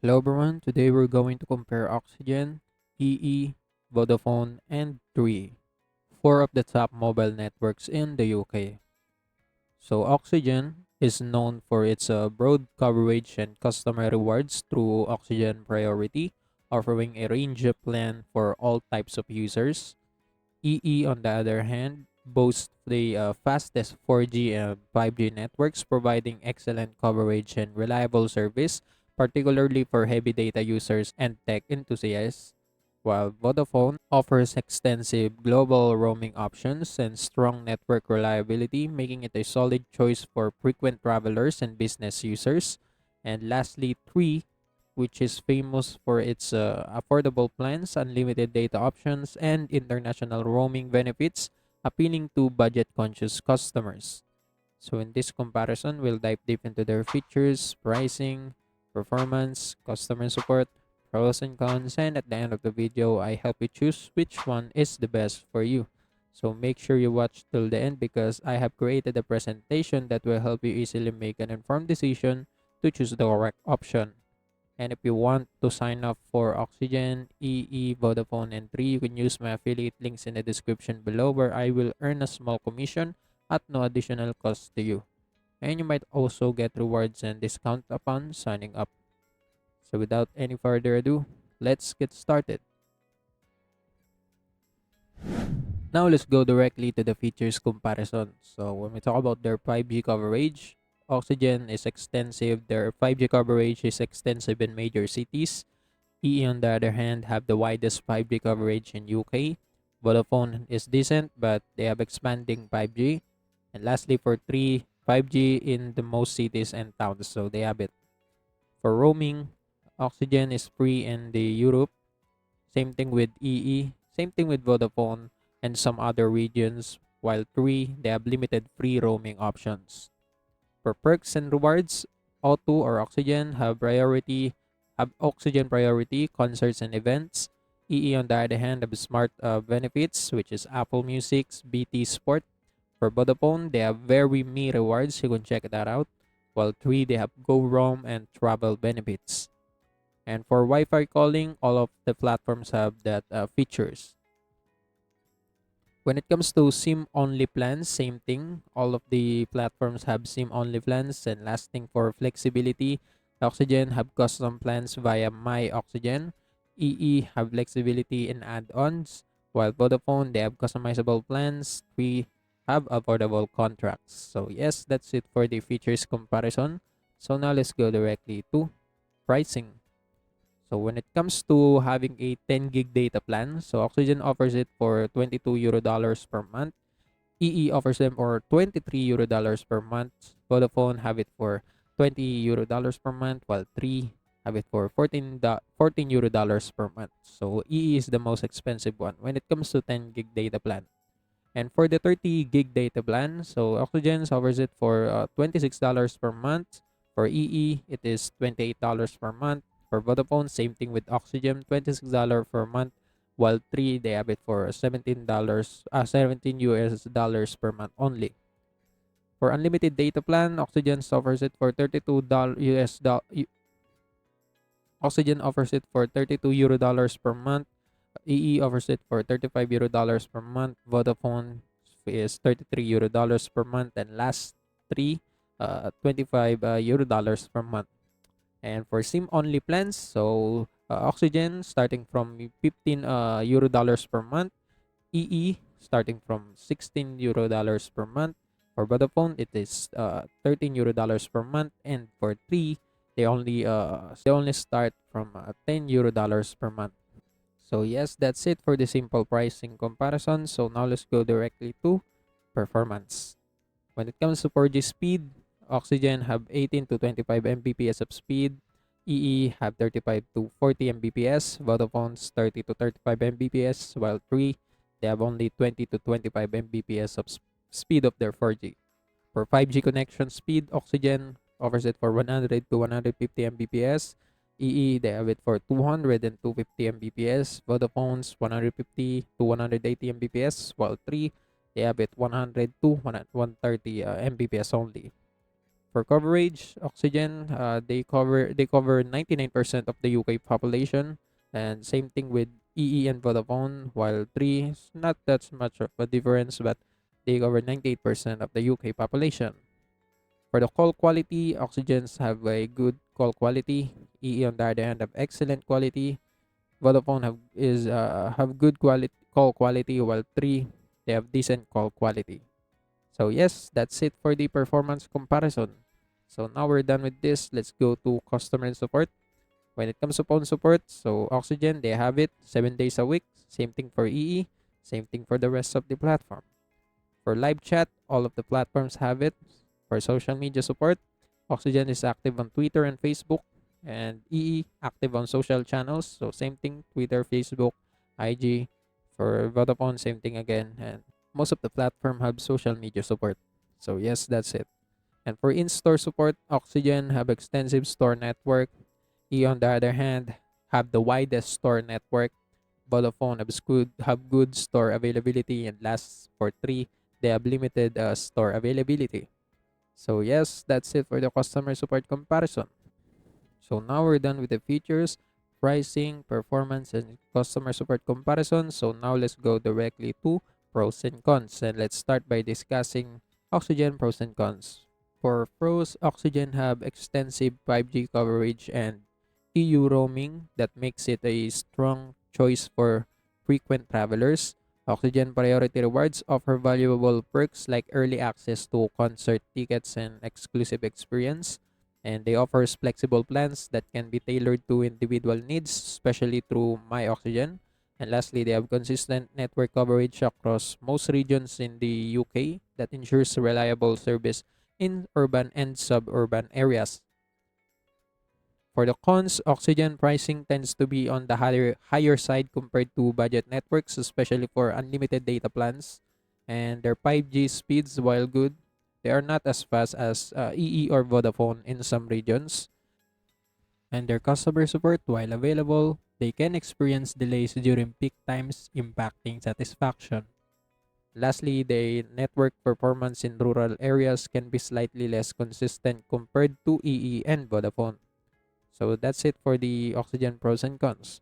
Hello everyone, today we're going to compare Oxygen, EE, Vodafone, and 3, four of the top mobile networks in the UK. So Oxygen is known for its broad coverage and customer rewards through Oxygen Priority, offering a range of plan for all types of users. EE, on the other hand, boasts the fastest 4G and 5G networks, providing excellent coverage and reliable service, particularly for heavy data users and tech enthusiasts. While Vodafone offers extensive global roaming options and strong network reliability, making it a solid choice for frequent travelers and business users. And lastly, 3, which is famous for its affordable plans, unlimited data options, and international roaming benefits, appealing to budget conscious customers. So, in this comparison, we'll dive deep into their features, pricing, performance, customer support, pros and cons, and at the end of the video, I help you choose which one is the best for you. So, make sure you watch till the end because I have created a presentation that will help you easily make an informed decision to choose the correct option. And if you want to sign up for Oxygen, EE, Vodafone, and 3, you can use my affiliate links in the description below where I will earn a small commission at no additional cost to you. And you might also get rewards and discount upon signing up. So without any further ado, let's get started. Now let's go directly to the features comparison. So when we talk about their 5G coverage, Oxygen is extensive. Their 5G coverage is extensive in major cities. EE, on the other hand, have the widest 5G coverage in UK. Vodafone is decent, but they have expanding 5G. And lastly, for 3, 5G in the most cities and towns, so they have it. For roaming, Oxygen is free in the Europe. Same thing with EE. Same thing with Vodafone and some other regions. While 3, they have limited free roaming options. For perks and rewards, O2 or Oxygen have Oxygen priority, concerts and events. EE, on the other hand, have smart benefits, which is Apple Music's BT Sport. For Vodafone, they have Very Me rewards. You can check that out. While 3, they have Go Roam and travel benefits. And for Wi-Fi calling, all of the platforms have that features. When it comes to SIM-only plans, same thing. All of the platforms have SIM-only plans. And last thing, for flexibility, Oxygen have custom plans via My Oxygen. EE have flexibility in add-ons, while Vodafone, they have customizable plans. We have affordable contracts. So yes, that's it for the features comparison. So now let's go directly to pricing. So when it comes to having a 10 gig data plan, so Oxygen offers it for 22 euro dollars per month. EE offers them for 23 euro dollars per month. Vodafone have it for 20 euro dollars per month, while 3 have it for 14 euro dollars per month. So EE is the most expensive one when it comes to 10 gig data plan. And for the 30 gig data plan, so Oxygen offers it for $26 per month. For EE, it is $28 per month. For Vodafone, same thing with Oxygen, $26 per month. While 3, they have it for $17 US dollars per month only. For unlimited data plan, Oxygen offers it for $32 US Oxygen offers it for 32 euro dollars per month. EE offers it for 35 euro dollars per month. Vodafone is 33 euro dollars per month. And last 3, 25 euro dollars per month. And for SIM only plans, so Oxygen starting from 15 euro dollars per month. EE starting from 16 euro dollars per month. For Vodafone, it is 13 euro dollars per month. And for 3, they only start from 10 euro dollars per month. So yes, that's it for the simple pricing comparison. So now let's go directly to performance. When it comes to 4G speed, Oxygen have 18 to 25 Mbps of speed. EE have 35 to 40 Mbps. Vodafone's 30 to 35 Mbps. While 3, they have only 20 to 25 Mbps of speed of their 4G. For 5G connection speed, Oxygen offers it for 100 to 150 Mbps. EE, they have it for 200 and 250 Mbps. Vodafone's 150 to 180 Mbps, while 3, they have it 100 to 130 Mbps only. For coverage, Oxygen, they cover 99% of the UK population, and same thing with EE and Vodafone. While 3 is not that much of a difference, but they cover 98% of the UK population. For the call quality, Oxygens have a good call quality. EE on the other hand have excellent quality. Vodafone have good quality call quality, while 3 they have decent call quality. So yes, that's it for the performance comparison. So now we're done with this. Let's go to customer support. When it comes to phone support, so Oxygen, they have it 7 days a week. Same thing for EE. Same thing for the rest of the platform. For live chat, all of the platforms have it. For social media support, Oxygen is active on Twitter and Facebook, and EE active on social channels. So same thing, Twitter, Facebook, IG. For Vodafone, same thing again. And most of the platform have social media support. So yes, that's it. And for in-store support, Oxygen have extensive store network. E on the other hand have the widest store network. Vodafone have good store availability, and last for 3 they have limited store availability. So yes, that's it for the customer support comparison. So now we're done with the features, pricing, performance, and customer support comparison. So now let's go directly to pros and cons. And let's start by discussing Oxygen pros and cons. For pros, Oxygen have extensive 5G coverage and EU roaming that makes it a strong choice for frequent travelers. Oxygen Priority Rewards offer valuable perks like early access to concert tickets and exclusive experience, and they offers flexible plans that can be tailored to individual needs, especially through My Oxygen. And lastly, they have consistent network coverage across most regions in the UK that ensures reliable service in urban and suburban areas. For the cons, Oxygen pricing tends to be on the higher side compared to budget networks, especially for unlimited data plans. And their 5G speeds, while good, they are not as fast as EE or Vodafone in some regions. And their customer support, while available, they can experience delays during peak times, impacting satisfaction. Lastly, the network performance in rural areas can be slightly less consistent compared to EE and Vodafone. So that's it for the Oxygen pros and cons.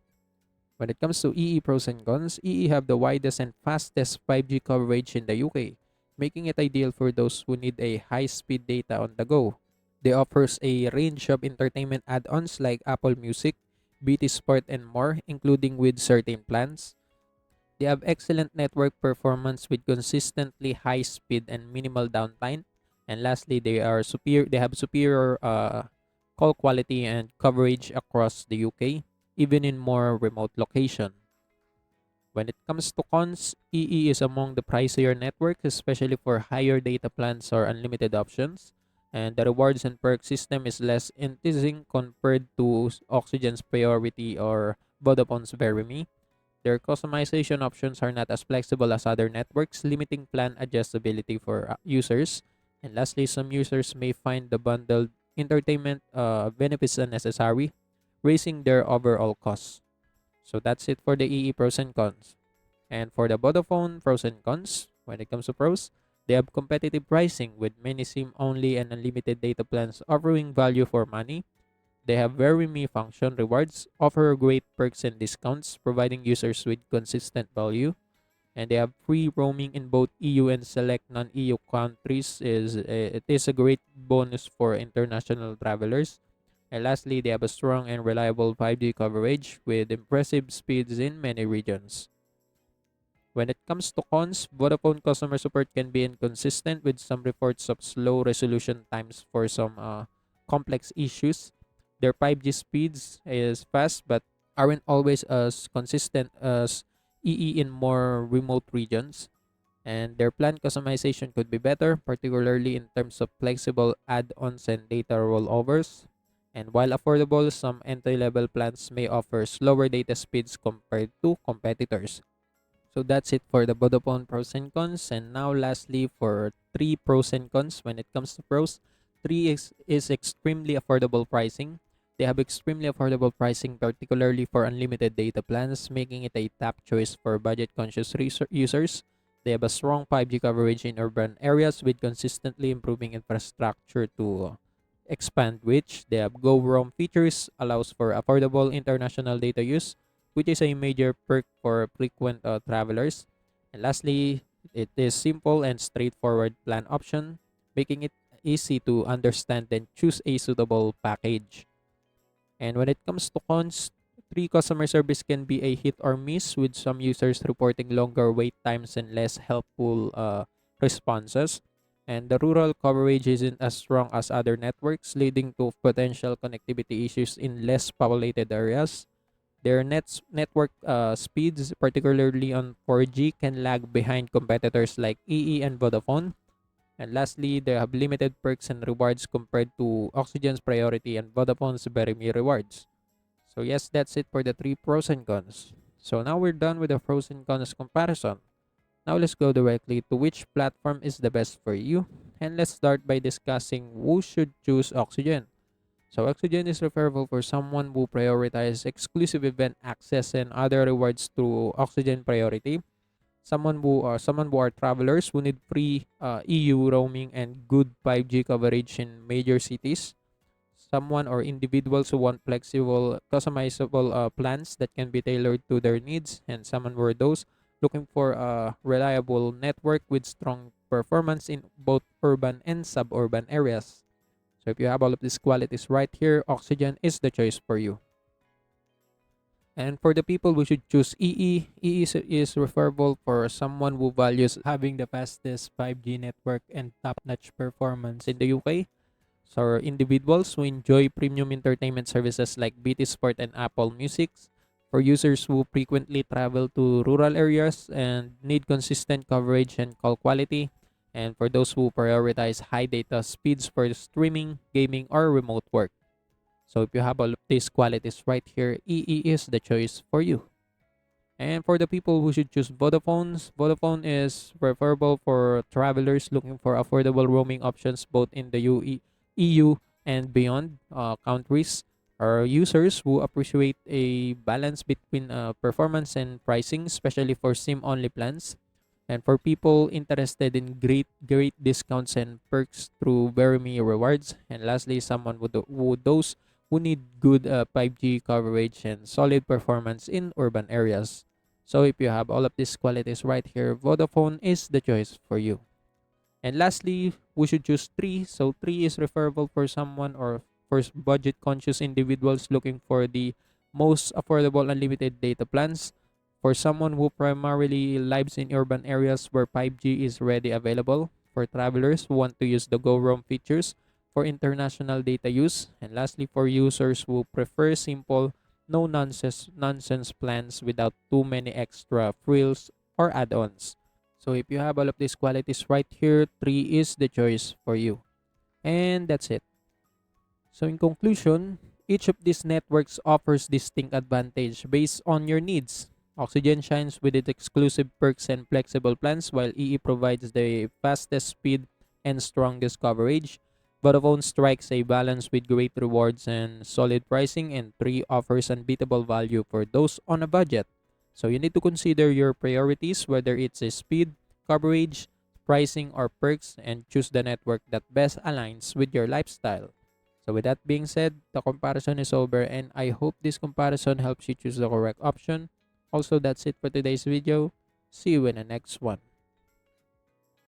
When it comes to EE pros and cons, EE have the widest and fastest 5G coverage in the UK, making it ideal for those who need a high-speed data on the go. They offers a range of entertainment add-ons like Apple Music, BT Sport, and more, including with certain plans. They have excellent network performance with consistently high speed and minimal downtime. And lastly, they have superior call quality and coverage across the UK, even in more remote location. When it comes to cons, EE is among the pricier networks, especially for higher data plans or unlimited options. And the rewards and perk system is less enticing compared to Oxygen's Priority or Vodafone's Verimi. Their customization options are not as flexible as other networks, limiting plan adjustability for users. And lastly, some users may find the bundled entertainment benefits unnecessary, raising their overall costs. So that's it for the EE pros and cons. And for the Vodafone pros and cons, when it comes to pros, they have competitive pricing with many SIM only and unlimited data plans offering value for money. They have very me function rewards, offer great perks and discounts, providing users with consistent value. And they have free roaming in both EU and select non-EU countries. It is a great bonus for international travelers. And lastly, they have a strong and reliable 5G coverage with impressive speeds in many regions. When it comes to cons, Vodafone customer support can be inconsistent with some reports of slow resolution times for some complex issues. Their 5G speeds is fast but aren't always as consistent as EE in more remote regions. And their plan customization could be better, particularly in terms of flexible add-ons and data rollovers. And while affordable, some entry-level plans may offer slower data speeds compared to competitors. So that's it for the Vodafone pros and cons. And now lastly for 3 pros and cons. When it comes to pros, 3 is extremely affordable pricing. They have extremely affordable pricing, particularly for unlimited data plans, making it a top choice for budget-conscious users. They have a strong 5G coverage in urban areas with consistently improving infrastructure to expand which they have Go Roam features, allows for affordable international data use, which is a major perk for frequent travelers. And lastly, it is simple and straightforward plan option, making it easy to understand and choose a suitable package. And when it comes to cons, three customer service can be a hit or miss, with some users reporting longer wait times and less helpful responses. And the rural coverage isn't as strong as other networks, leading to potential connectivity issues in less populated areas. Their network speeds, particularly on 4G, can lag behind competitors like EE and Vodafone. And lastly, they have limited perks and rewards compared to Oxygen's Priority and Vodafone's Very Me rewards. So yes, that's it for the three pros and cons. So now we're done with the pros and cons comparison. Now let's go directly to which platform is the best for you. And let's start by discussing who should choose Oxygen. So Oxygen is referable for someone who prioritizes exclusive event access and other rewards through Oxygen Priority. Someone who are travelers who need free EU roaming and good 5G coverage in major cities. Someone or individuals who want flexible, customizable plans that can be tailored to their needs, and someone were those looking for a reliable network with strong performance in both urban and suburban areas. So if you have all of these qualities right here, Oxygen is the choice for you. And for the people who should choose EE is referable for someone who values having the fastest 5G network and top-notch performance in the UK. So individuals who enjoy premium entertainment services like BT Sport and Apple Music. For users who frequently travel to rural areas and need consistent coverage and call quality. And for those who prioritize high data speeds for streaming, gaming, or remote work. So if you have all of these qualities right here, EE is the choice for you. And for the people who should choose Vodafone is preferable for travelers looking for affordable roaming options both in the EU and beyond countries, or users who appreciate a balance between performance and pricing, especially for SIM-only plans. And for people interested in great discounts and perks through Very Me rewards. And lastly, someone who those who need good 5G coverage and solid performance in urban areas. So if you have all of these qualities right here, Vodafone is the choice for you. And lastly, we should choose three. So three is referable for someone or for budget conscious individuals looking for the most affordable unlimited data plans. For someone who primarily lives in urban areas where 5G is ready available. For travelers who want to use the Go Roam features. For international data use. And lastly, for users who prefer simple, no nonsense plans without too many extra frills or add-ons. So if you have all of these qualities right here, 3 is the choice for you. And that's it. So in conclusion, each of these networks offers distinct advantage based on your needs. Oxygen shines with its exclusive perks and flexible plans, while EE provides the fastest speed and strongest coverage. Vodafone strikes a balance with great rewards and solid pricing, and 3 offers unbeatable value for those on a budget. So you need to consider your priorities, whether it's a speed, coverage, pricing, or perks, and choose the network that best aligns with your lifestyle. So with that being said, the comparison is over, and I hope this comparison helps you choose the correct option. Also, that's it for today's video. See you in the next one.